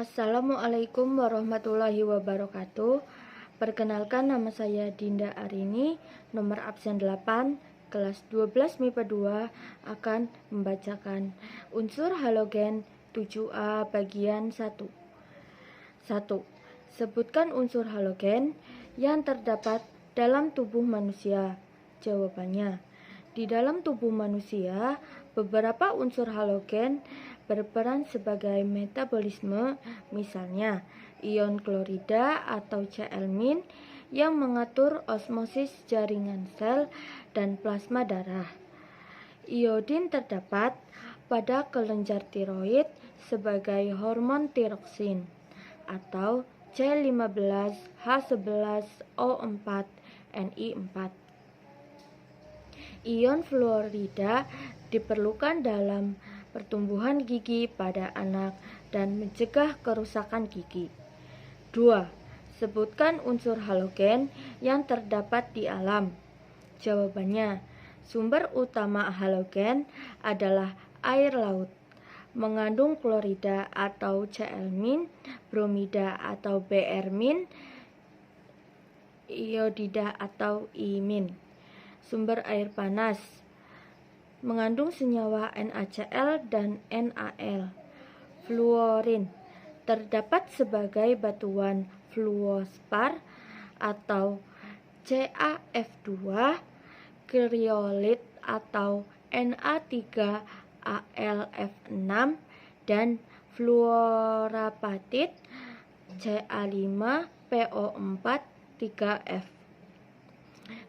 Assalamualaikum warahmatullahi wabarakatuh. Perkenalkan, nama saya Dinda Arini, nomor absen 8, kelas 12 MIPA 2, akan membacakan unsur halogen 7A bagian 1. 1. Sebutkan unsur halogen yang terdapat dalam tubuh manusia. Jawabannya, di dalam tubuh manusia, beberapa unsur halogen berperan sebagai metabolisme, misalnya ion klorida atau Cl- yang mengatur osmosis jaringan sel dan plasma darah. Iodin terdapat pada kelenjar tiroid sebagai hormon tiroksin atau C15H11O4Ni4. Ion fluorida diperlukan dalam pertumbuhan gigi pada anak dan mencegah kerusakan gigi. 2. Sebutkan unsur halogen yang terdapat di alam. Jawabannya, sumber utama halogen adalah air laut, mengandung klorida atau Cl-, bromida atau Br-, iodida atau I-. Sumber air panas, mengandung senyawa NaCl dan NaL. Fluorin terdapat sebagai batuan fluorspar atau CaF2, kriolit atau Na3AlF6, dan fluorapatit Ca5PO4 3F.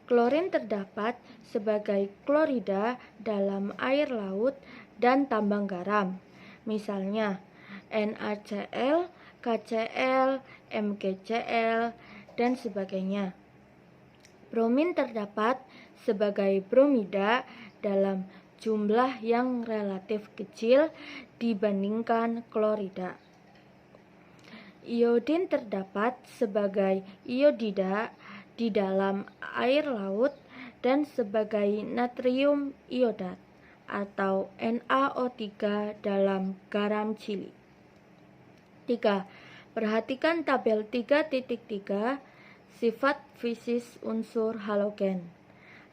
Klorin terdapat sebagai klorida dalam air laut dan tambang garam, misalnya NaCl, KCl, MgCl, dan sebagainya. Bromin terdapat sebagai bromida dalam jumlah yang relatif kecil dibandingkan klorida. Iodin terdapat sebagai iodida di dalam air laut dan sebagai natrium iodat atau NaO3 dalam garam cili. 3. Perhatikan tabel 3.3 sifat fisis unsur halogen.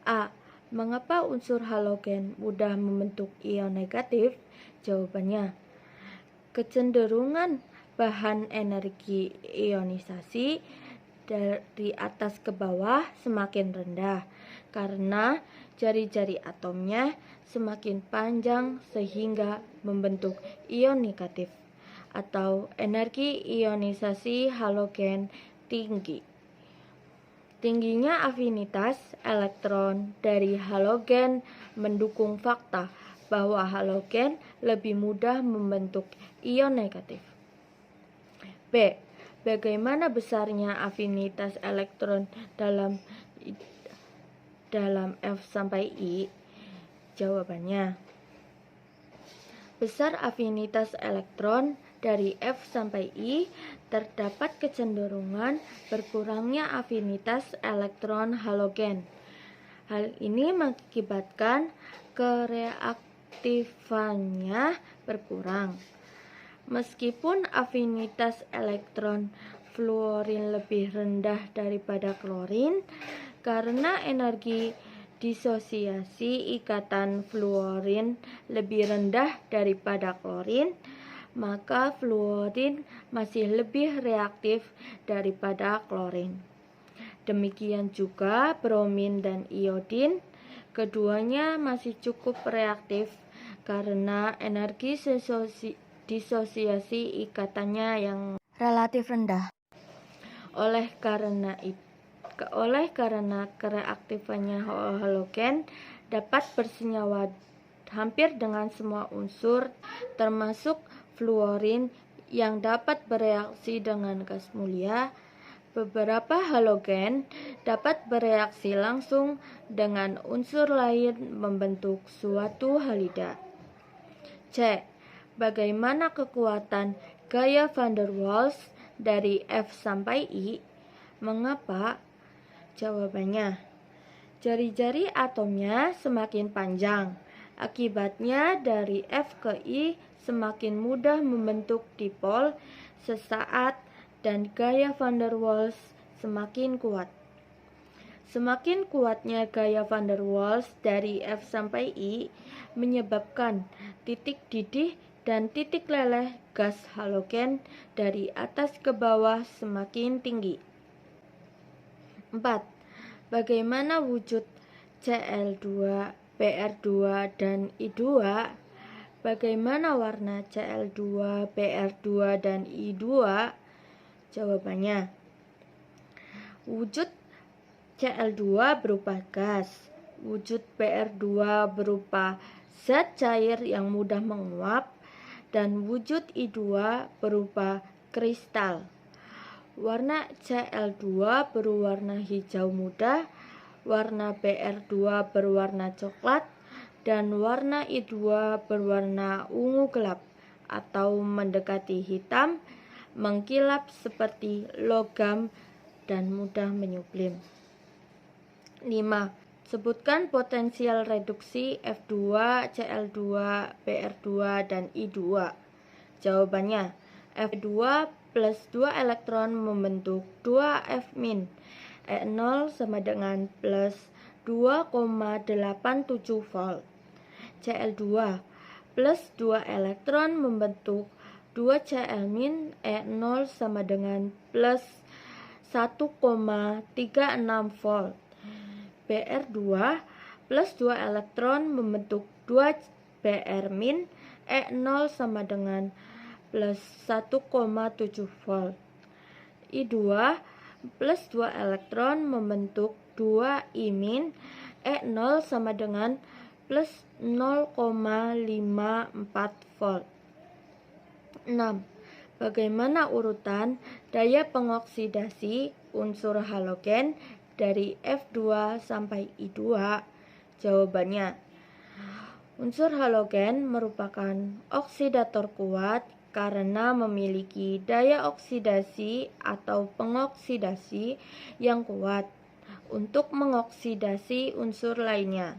A. Mengapa unsur halogen mudah membentuk ion negatif? Jawabannya, kecenderungan bahan energi ionisasi dari atas ke bawah semakin rendah karena jari-jari atomnya semakin panjang sehingga membentuk ion negatif atau energi ionisasi halogen tinggi. Tingginya afinitas elektron dari halogen mendukung fakta bahwa halogen lebih mudah membentuk ion negatif. B. Bagaimana besarnya afinitas elektron dalam F sampai I? Jawabannya, besar afinitas elektron dari F sampai I terdapat kecenderungan berkurangnya afinitas elektron halogen. Hal ini mengakibatkan kereaktifannya berkurang. Meskipun afinitas elektron fluorin lebih rendah daripada klorin, karena energi disosiasi ikatan fluorin lebih rendah daripada klorin, maka fluorin masih lebih reaktif daripada klorin. Demikian juga bromin dan iodin, keduanya masih cukup reaktif karena energi disosiasi ikatannya yang relatif rendah. Oleh karena kereaktifannya halogen dapat bersenyawa hampir dengan semua unsur, termasuk fluorin yang dapat bereaksi dengan gas mulia. Beberapa halogen dapat bereaksi langsung dengan unsur lain membentuk suatu halida. C. Bagaimana kekuatan gaya van der Waals dari F sampai I? Mengapa? Jawabannya, jari-jari atomnya semakin panjang. Akibatnya dari F ke I semakin mudah membentuk dipol sesaat dan gaya van der Waals semakin kuat. Semakin kuatnya gaya van der Waals dari F sampai I menyebabkan titik didih dan titik leleh gas halogen dari atas ke bawah semakin tinggi. 4. Bagaimana wujud Cl2, Br2, dan I2? Bagaimana warna Cl2, Br2, dan I2? Jawabannya, wujud Cl2 berupa gas, wujud Br2 berupa zat cair yang mudah menguap, dan wujud I2 berupa kristal. Warna Cl2 berwarna hijau muda, warna Br2 berwarna coklat, dan warna I2 berwarna ungu gelap atau mendekati hitam, mengkilap seperti logam, dan mudah menyublim. 5. Sebutkan potensial reduksi F2, Cl2, Br2, dan I2. Jawabannya, F2 plus 2 elektron membentuk 2F-. E0 sama dengan plus 2,87 volt. Cl2 plus 2 elektron membentuk 2 Cl-. E0 sama dengan plus 1,36 volt. Br2 plus 2 elektron membentuk 2 Br-. E0 sama dengan plus 1,7 volt. I2 plus 2 elektron membentuk 2 I-. E0 sama dengan plus 0,54 volt. 6. Bagaimana urutan daya pengoksidasi unsur halogen dari F2 sampai I2? Jawabannya, unsur halogen merupakan oksidator kuat karena memiliki daya oksidasi atau pengoksidasi yang kuat untuk mengoksidasi unsur lainnya.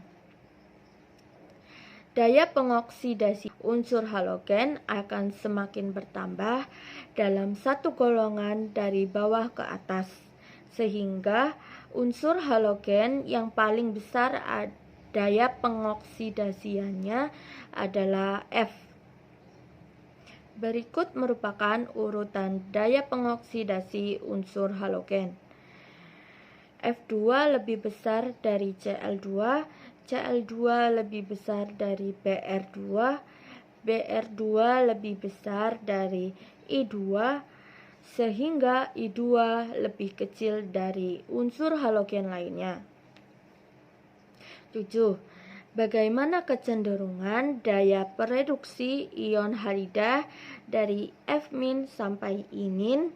Daya pengoksidasi unsur halogen akan semakin bertambah dalam satu golongan dari bawah ke atas, sehingga unsur halogen yang paling besar daya pengoksidasiannya adalah F. Berikut merupakan urutan daya pengoksidasi unsur halogen. F2 lebih besar dari Cl2, Cl2 lebih besar dari Br2, Br2 lebih besar dari I2, sehingga I2 lebih kecil dari unsur halogen lainnya. 7. Bagaimana kecenderungan daya pereduksi ion halida dari F- sampai I-?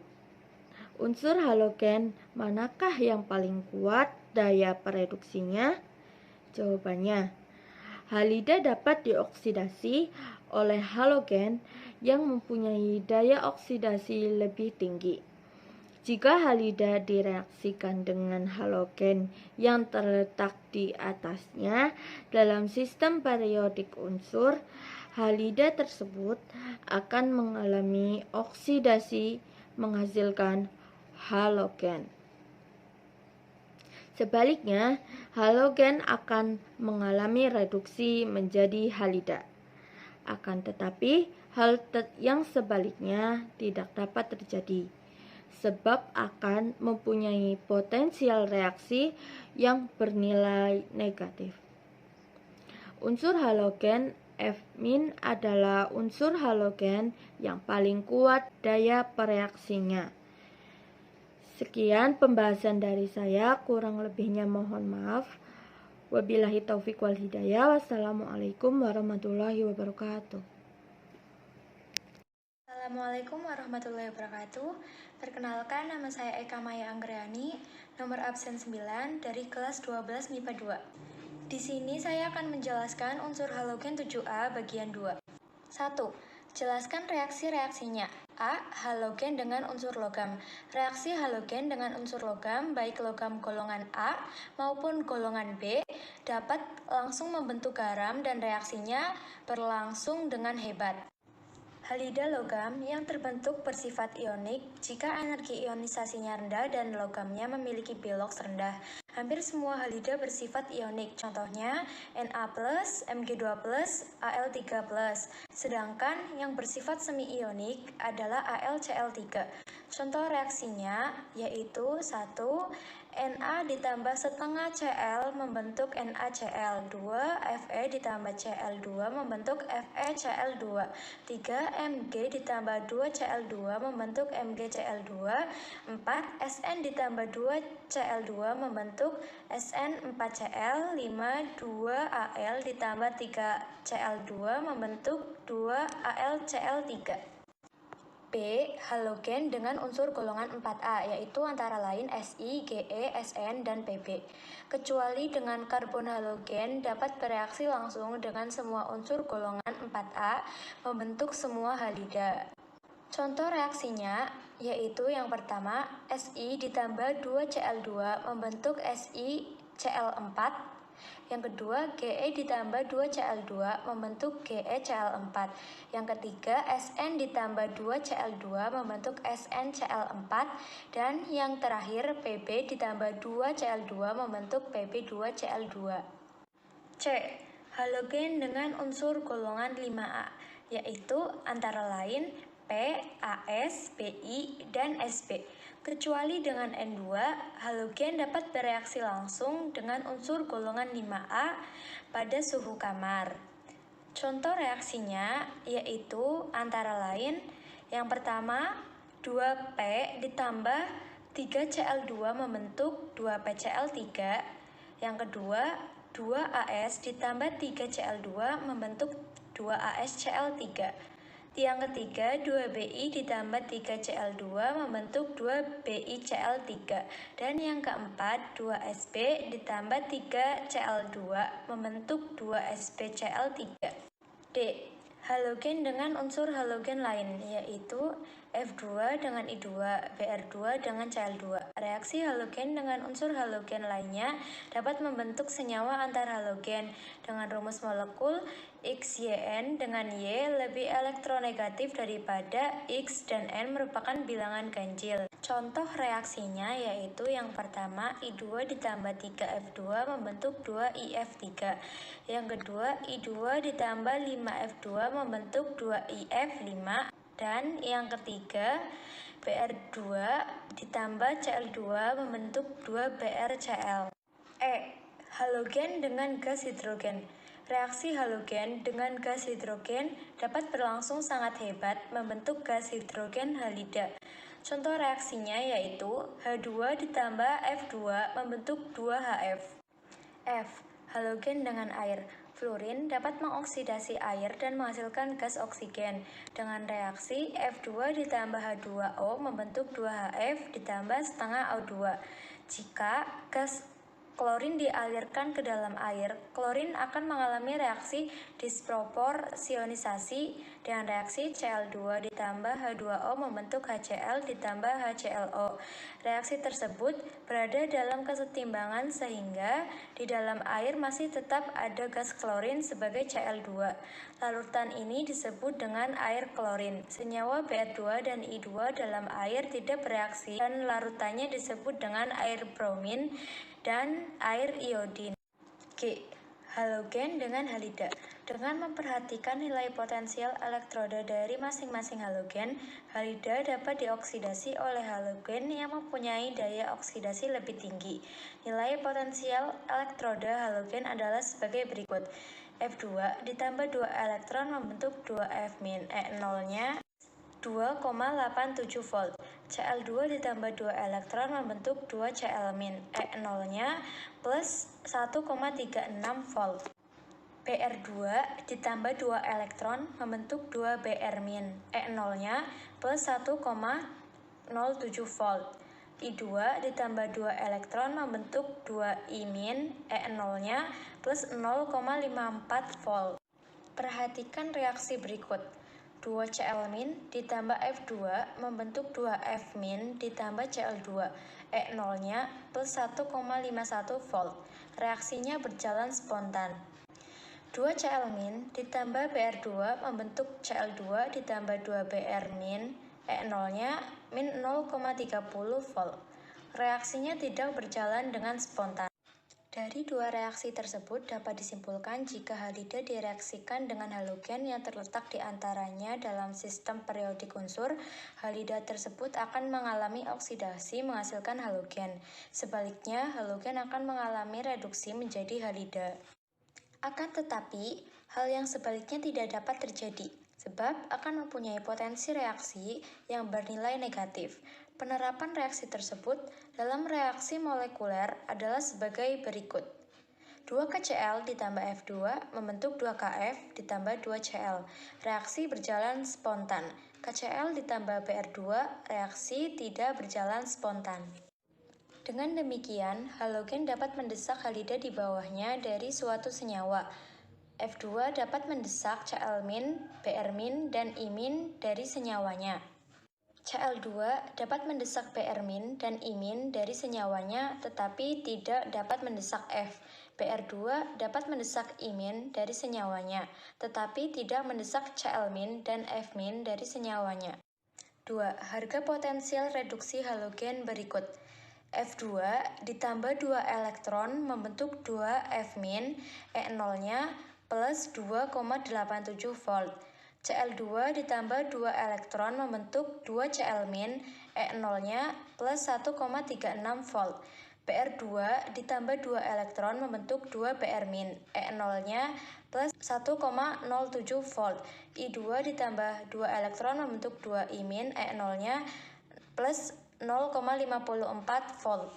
Unsur halogen manakah yang paling kuat daya pereduksinya? Jawabannya, halida dapat dioksidasi oleh halogen yang mempunyai daya oksidasi lebih tinggi. Jika halida direaksikan dengan halogen yang terletak di atasnya dalam sistem periodik unsur, halida tersebut akan mengalami oksidasi menghasilkan halogen. Sebaliknya, halogen akan mengalami reduksi menjadi halida. Akan tetapi, hal yang sebaliknya tidak dapat terjadi, sebab akan mempunyai potensial reaksi yang bernilai negatif. Unsur halogen F- adalah unsur halogen yang paling kuat daya pereaksinya. Sekian pembahasan dari saya, kurang lebihnya mohon maaf. Wabillahi taufiq wal hidayah. Wassalamualaikum warahmatullahi wabarakatuh. Assalamualaikum warahmatullahi wabarakatuh. Perkenalkan, nama saya Eka Maya Anggriani, nomor absen 9 dari kelas 12 MIPA 2. Di sini saya akan menjelaskan unsur halogen 7A bagian 2. 1. Jelaskan reaksi-reaksinya. A. Halogen dengan unsur logam. Reaksi halogen dengan unsur logam, baik logam golongan A maupun golongan B, dapat langsung membentuk garam dan reaksinya berlangsung dengan hebat. Halida logam yang terbentuk bersifat ionik jika energi ionisasinya rendah dan logamnya memiliki bilox rendah. Hampir semua halida bersifat ionik, contohnya Na+, Mg2+, Al3+. Sedangkan yang bersifat semi-ionik adalah AlCl3. Contoh reaksinya yaitu 1. Na ditambah setengah Cl membentuk NaCl. 2. Fe ditambah Cl2 membentuk FeCl2. 3. Mg ditambah 2 Cl2 membentuk MgCl2. 4. Sn ditambah 2 Cl2 membentuk SN4Cl. 5. 2 Al ditambah 3 Cl2 membentuk 2 AlCl3. B. Halogen dengan unsur golongan 4A, yaitu antara lain Si, Ge, Sn, dan Pb. Kecuali dengan karbon halogen dapat bereaksi langsung dengan semua unsur golongan 4A, membentuk semua halida. Contoh reaksinya yaitu yang pertama, Si ditambah 2Cl2 membentuk SiCl4. Yang kedua, Ge ditambah 2Cl2 membentuk GeCl4. Yang ketiga, Sn ditambah 2Cl2 membentuk SnCl4. Dan yang terakhir, Pb ditambah 2Cl2 membentuk Pb2Cl2. C. Halogen dengan unsur golongan 5A, yaitu antara lain P, As, Bi, dan Sb. Kecuali dengan N2, halogen dapat bereaksi langsung dengan unsur golongan 5A pada suhu kamar. Contoh reaksinya yaitu antara lain yang pertama 2P ditambah 3Cl2 membentuk 2PCl3. Yang kedua 2As ditambah 3Cl2 membentuk 2AsCl3. Yang ketiga, 2Bi ditambah 3Cl2 membentuk 2BiCl3. Dan yang keempat, 2Sb ditambah 3Cl2 membentuk 2SbCl3. D. Halogen dengan unsur halogen lain, yaitu F2 dengan I2, Br2 dengan Cl2. Reaksi halogen dengan unsur halogen lainnya dapat membentuk senyawa antar halogen dengan rumus molekul XYN dengan Y lebih elektronegatif daripada X dan N merupakan bilangan ganjil. Contoh reaksinya yaitu yang pertama I2 ditambah 3F2 membentuk 2IF3. Yang kedua I2 ditambah 5F2 membentuk 2IF5. Dan yang ketiga Br2 ditambah Cl2 membentuk 2BrCl. E. Halogen dengan gas hidrogen. Reaksi halogen dengan gas hidrogen dapat berlangsung sangat hebat membentuk gas hidrogen halida. Contoh reaksinya yaitu H2 ditambah F2 membentuk 2HF. F. Halogen dengan air. Fluorin dapat mengoksidasi air dan menghasilkan gas oksigen dengan reaksi F2 ditambah H2O membentuk 2HF ditambah setengah O2. Jika gas klorin dialirkan ke dalam air, klorin akan mengalami reaksi disproporsionisasi dengan reaksi Cl2 ditambah H2O membentuk HCl ditambah HClO. Reaksi tersebut berada dalam kesetimbangan sehingga di dalam air masih tetap ada gas klorin sebagai Cl2. Larutan ini disebut dengan air klorin. Senyawa Br2 dan I2 dalam air tidak bereaksi dan larutannya disebut dengan air bromin dan air iodin. G. Halogen dengan halida. Dengan memperhatikan nilai potensial elektroda dari masing-masing halogen, halida dapat dioksidasi oleh halogen yang mempunyai daya oksidasi lebih tinggi. Nilai potensial elektroda halogen adalah sebagai berikut. F2 ditambah 2 elektron membentuk 2F-, E0-nya 2,87 volt. Cl2 ditambah 2 elektron membentuk 2 Cl-, E0-nya plus 1,36 volt. Br2 ditambah 2 elektron membentuk 2 Br-, E0-nya plus 1,07 volt. I2 ditambah 2 elektron membentuk 2 I-, E0-nya plus 0,54 volt. Perhatikan reaksi berikut. 2 Cl- ditambah F2 membentuk 2 F- ditambah Cl2, E0-nya plus 1,51 volt. Reaksinya berjalan spontan. 2Cl- ditambah Br2 membentuk Cl2 ditambah 2Br- E0-nya min 0,30 volt. Reaksinya tidak berjalan dengan spontan. Dari dua reaksi tersebut dapat disimpulkan jika halida direaksikan dengan halogen yang terletak di antaranya dalam sistem periodik unsur, halida tersebut akan mengalami oksidasi menghasilkan halogen. Sebaliknya, halogen akan mengalami reduksi menjadi halida. Akan tetapi, hal yang sebaliknya tidak dapat terjadi, sebab akan mempunyai potensi reaksi yang bernilai negatif. Penerapan reaksi tersebut dalam reaksi molekuler adalah sebagai berikut. 2KCl ditambah F2 membentuk 2KF ditambah 2Cl. Reaksi berjalan spontan. KCl ditambah Br2, reaksi tidak berjalan spontan. Dengan demikian, halogen dapat mendesak halida di bawahnya dari suatu senyawa. F2 dapat mendesak Cl-, Br- dan I- dari senyawanya. Cl2 dapat mendesak Br- dan I- dari senyawanya, tetapi tidak dapat mendesak F. Br2 dapat mendesak I- dari senyawanya, tetapi tidak mendesak Cl- dan F- dari senyawanya. 2. Harga potensial reduksi halogen berikut. F2 ditambah 2 elektron membentuk 2 F-, E0-nya plus 2,87 volt. Cl2 ditambah 2 elektron membentuk 2 Cl-, E0-nya plus 1,36 volt. Br2 ditambah 2 elektron membentuk 2 Br-, E0-nya plus 1,07 volt. I2 ditambah 2 elektron membentuk 2 I-, E0-nya plus 0,54 volt.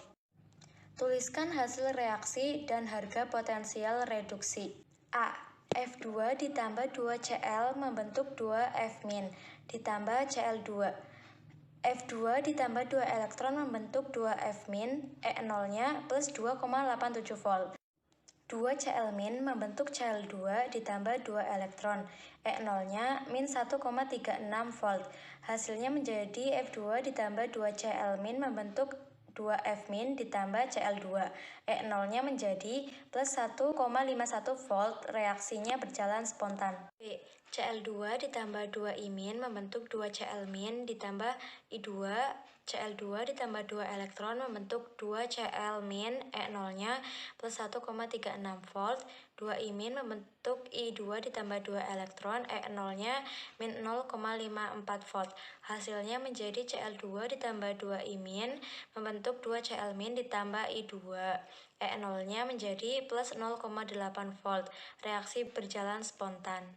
Tuliskan hasil reaksi dan harga potensial reduksi. A. F2 ditambah 2Cl membentuk 2 F- ditambah Cl2. F2 ditambah 2 elektron membentuk 2 F-, E0-nya plus 2,87 volt. 2Cl- membentuk Cl2 ditambah 2 elektron, E0-nya min 1,36 volt. Hasilnya menjadi F2 ditambah 2Cl- membentuk 2 F- ditambah Cl2. E0-nya menjadi plus 1,51 volt. Reaksinya berjalan spontan. B. Cl2 ditambah 2 I- membentuk 2 Cl- ditambah I2. Cl2 ditambah 2 elektron membentuk 2 Cl- E0-nya plus 1,36 volt. 2 I- membentuk I2 ditambah 2 elektron, E0-nya min 0,54 volt. Hasilnya menjadi Cl2 ditambah 2 I- membentuk 2 Cl- ditambah I2. E0-nya menjadi plus 0,8 volt. Reaksi berjalan spontan.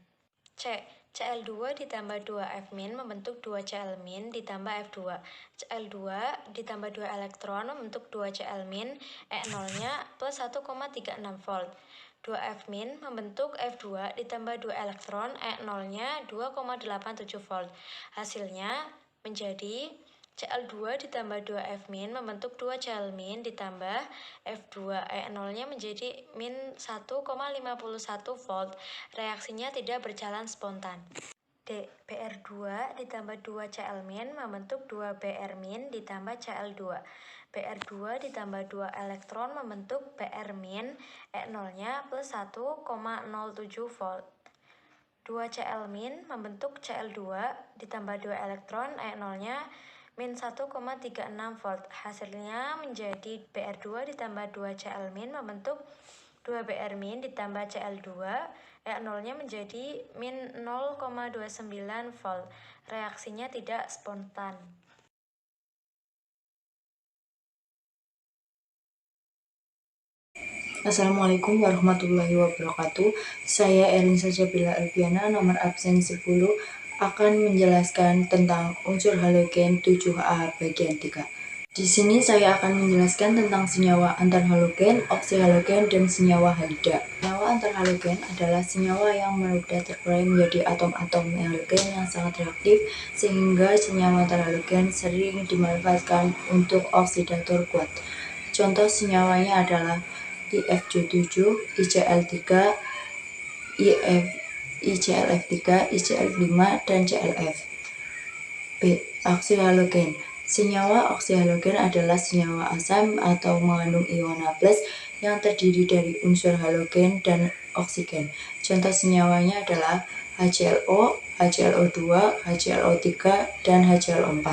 C. Cl2 ditambah 2 F- membentuk 2 Cl- ditambah F2. Cl2 ditambah 2 elektron membentuk 2 Cl-, E0-nya plus 1,36 volt. 2 F- membentuk F2 ditambah 2 elektron, E0-nya 2,87 volt. Hasilnya menjadi Cl2 ditambah 2 F- membentuk 2 Cl- ditambah F2. E0-nya menjadi min 1,51 volt. Reaksinya tidak berjalan spontan. D. Br2 ditambah 2 Cl- membentuk 2 Br- ditambah Cl2. Br2 ditambah 2 elektron membentuk Br-, E0-nya plus 1,07 volt. 2 Cl- membentuk Cl2 ditambah 2 elektron, E0-nya min 1,36 volt. Hasilnya menjadi Br2 ditambah 2 Cl- membentuk 2 Br- ditambah Cl2. E0-nya menjadi min 0,29 volt. Reaksinya tidak spontan. Assalamualaikum warahmatullahi wabarakatuh. Saya Erinsa Jabila Alfiana, nomor absen 10, akan menjelaskan tentang unsur halogen 7A bagian 3. Di sini saya akan menjelaskan tentang senyawa antarhalogen, oksihalogen, dan senyawa halida. Senyawa antarhalogen adalah senyawa yang mudah terurai menjadi atom-atom halogen yang sangat reaktif, sehingga senyawa antarhalogen sering dimanfaatkan untuk oksidator kuat. Contoh senyawanya adalah IFC7, ICl3, IClF3, ICl5, dan ClF. B. Oksihalogen. Senyawa oksihalogen adalah senyawa asam atau mengandung ion H+ yang terdiri dari unsur halogen dan oksigen. Contoh senyawanya adalah HClO, HClO2, HClO3, dan HClO4.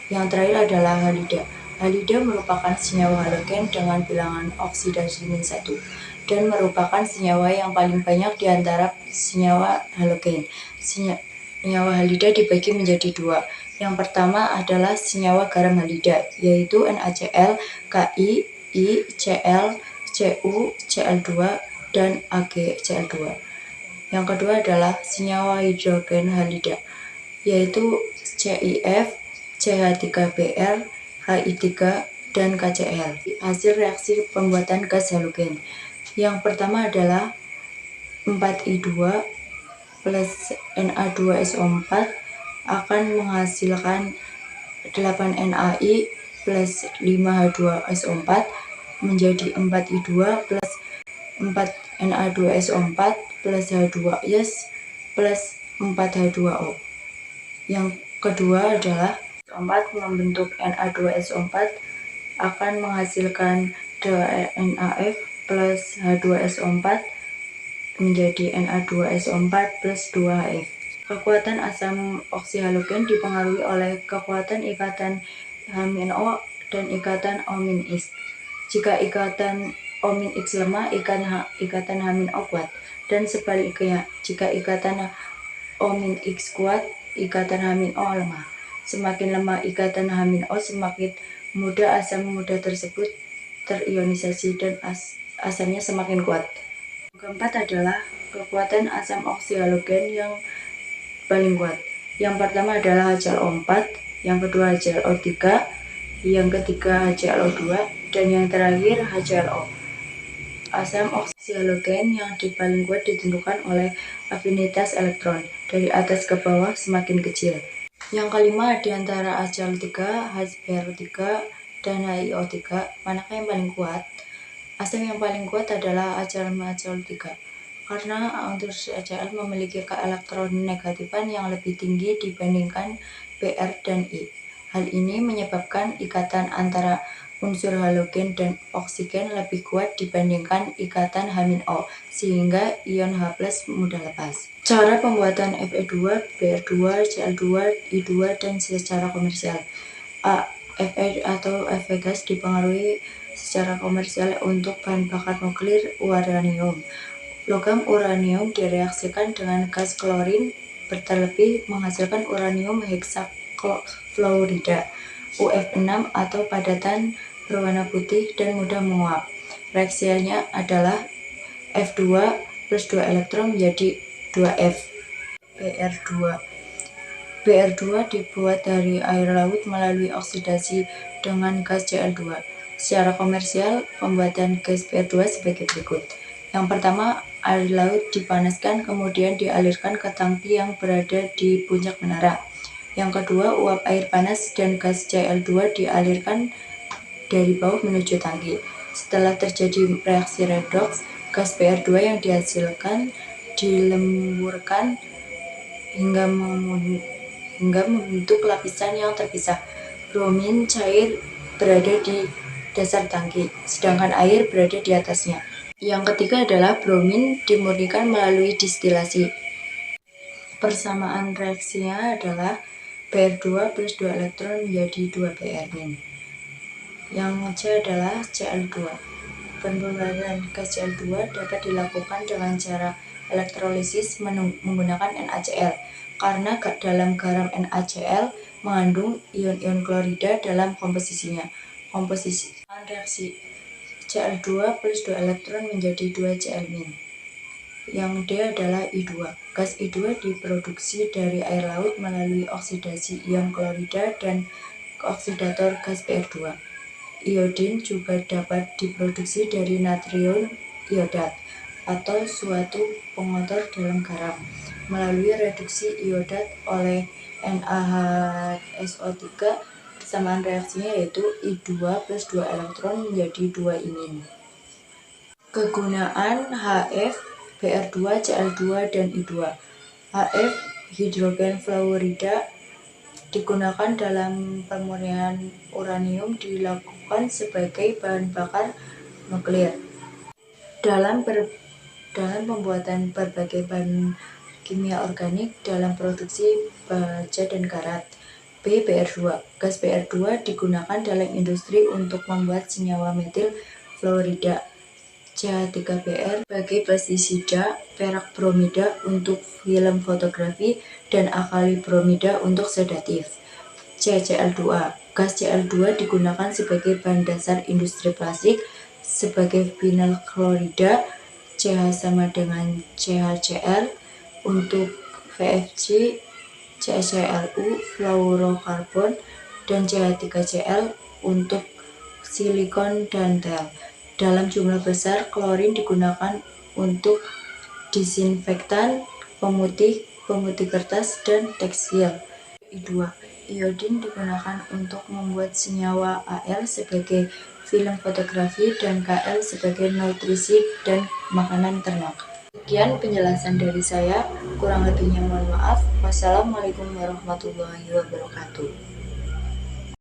Yang terakhir adalah halida. Halida merupakan senyawa halogen dengan bilangan oksidasi -1 dan merupakan senyawa yang paling banyak di antara senyawa halogen. Senyawa halida dibagi menjadi dua. Yang pertama adalah senyawa garam halida, yaitu NaCl, Ki, I, Cl, Cu, Cl2, dan AgCl2. Yang kedua adalah senyawa hidrogen halida, yaitu CIF, CH3Br, Hi3, dan KCl. Hasil reaksi pembuatan gas halogen. Yang pertama adalah 4I2 plus Na2SO4 akan menghasilkan 8NaI plus 5H2SO4 menjadi 4I2 plus 4Na2SO4 plus H2S plus 4H2O. Yang kedua adalah SO4 membentuk Na2SO4 akan menghasilkan 2NaF plus H2SO4 menjadi Na2SO4 plus 2HF. Kekuatan asam oksihalogen dipengaruhi oleh kekuatan ikatan H-O dan ikatan O-X. Jika ikatan O-X lemah, ikatan H-O kuat. Dan sebaliknya, jika ikatan O-X kuat, ikatan H-O lemah. Semakin lemah ikatan H-O, semakin mudah asam muda tersebut terionisasi dan asamnya semakin kuat. Keempat adalah kekuatan asam oksihalogen yang paling kuat. Yang pertama adalah HClO4, yang kedua HClO3, yang ketiga HClO2, dan yang terakhir HClO. Asam oksihalogen yang paling kuat ditentukan oleh afinitas elektron, dari atas ke bawah semakin kecil. Yang kelima di antara HCl3, HBr3, dan HiO3, manakah yang paling kuat? Asam yang paling kuat adalah HCl3, karena unsur HCl memiliki keelektronegatifan yang lebih tinggi dibandingkan Br dan I. Hal ini menyebabkan ikatan antara unsur halogen dan oksigen lebih kuat dibandingkan ikatan H-O, sehingga ion H+ mudah lepas. Cara pembuatan Fe2, Br2, Cl2, I2, dan secara komersial. Fe atau Fe gas dipengaruhi secara komersial untuk bahan bakar nuklir uranium. Logam uranium direaksikan dengan gas klorin berterlebih menghasilkan uranium heksafluorida UF6 atau padatan berwarna putih dan mudah menguap. Reaksinya adalah F2 plus 2 elektron menjadi 2F. Br2 dibuat dari air laut melalui oksidasi dengan gas Cl2. Secara komersial, pembuatan gas Br2 sebagai berikut. Yang pertama, air laut dipanaskan kemudian dialirkan ke tangki yang berada di puncak menara. Yang kedua, uap air panas dan gas Cl2 dialirkan dari bawah menuju tangki. Setelah terjadi reaksi redoks, gas Br2 yang dihasilkan dilemburkan hingga membentuk lapisan yang terpisah. Bromin cair berada di dasar tangki, sedangkan air berada di atasnya. Yang ketiga adalah bromin dimurnikan melalui distilasi. Persamaan reaksinya adalah Br2 plus 2 elektron menjadi 2 Br-. Yang C adalah Cl2. Pembuatan gas Cl2 dapat dilakukan dengan cara elektrolisis menggunakan NaCl, karena dalam garam NaCl mengandung ion-ion klorida dalam komposisinya. Komposisi reaksi Cl2 plus 2 elektron menjadi 2 Cl-. Yang D adalah I2. Gas I2 diproduksi dari air laut melalui oksidasi ion klorida dan oksidator gas Br2. Iodin juga dapat diproduksi dari natrium iodat atau suatu pengotor dalam garam melalui reduksi iodat oleh NaHSO3. Persamaan reaksinya yaitu I2 plus 2 elektron menjadi 2 imine. Kegunaan HF, Br2, Cl2, dan I2. HF, hidrogen fluorida, digunakan dalam pemurnian uranium, dilakukan sebagai bahan bakar nuklir. dalam pembuatan berbagai bahan kimia organik dalam produksi baja dan karat. B. BR2. Gas BR2 digunakan dalam industri untuk membuat senyawa metil fluorida. CH3Br sebagai pestisida, perak bromida untuk film fotografi, dan alkali bromida untuk sedatif. CCl2. Gas Cl2 digunakan sebagai bahan dasar industri plastik, sebagai vinyl klorida, CH sama dengan CHCl untuk VFC, CCLU, fluorokarbon, dan CH3Cl untuk silikon dan tel. Dalam jumlah besar, klorin digunakan untuk disinfektan, pemutih kertas, dan tekstil. I2. Iodin digunakan untuk membuat senyawa Al sebagai film fotografi dan Kl sebagai nutrisi dan makanan ternak. Sekian penjelasan dari saya, kurang lebihnya mohon maaf. Wassalamualaikum warahmatullahi wabarakatuh.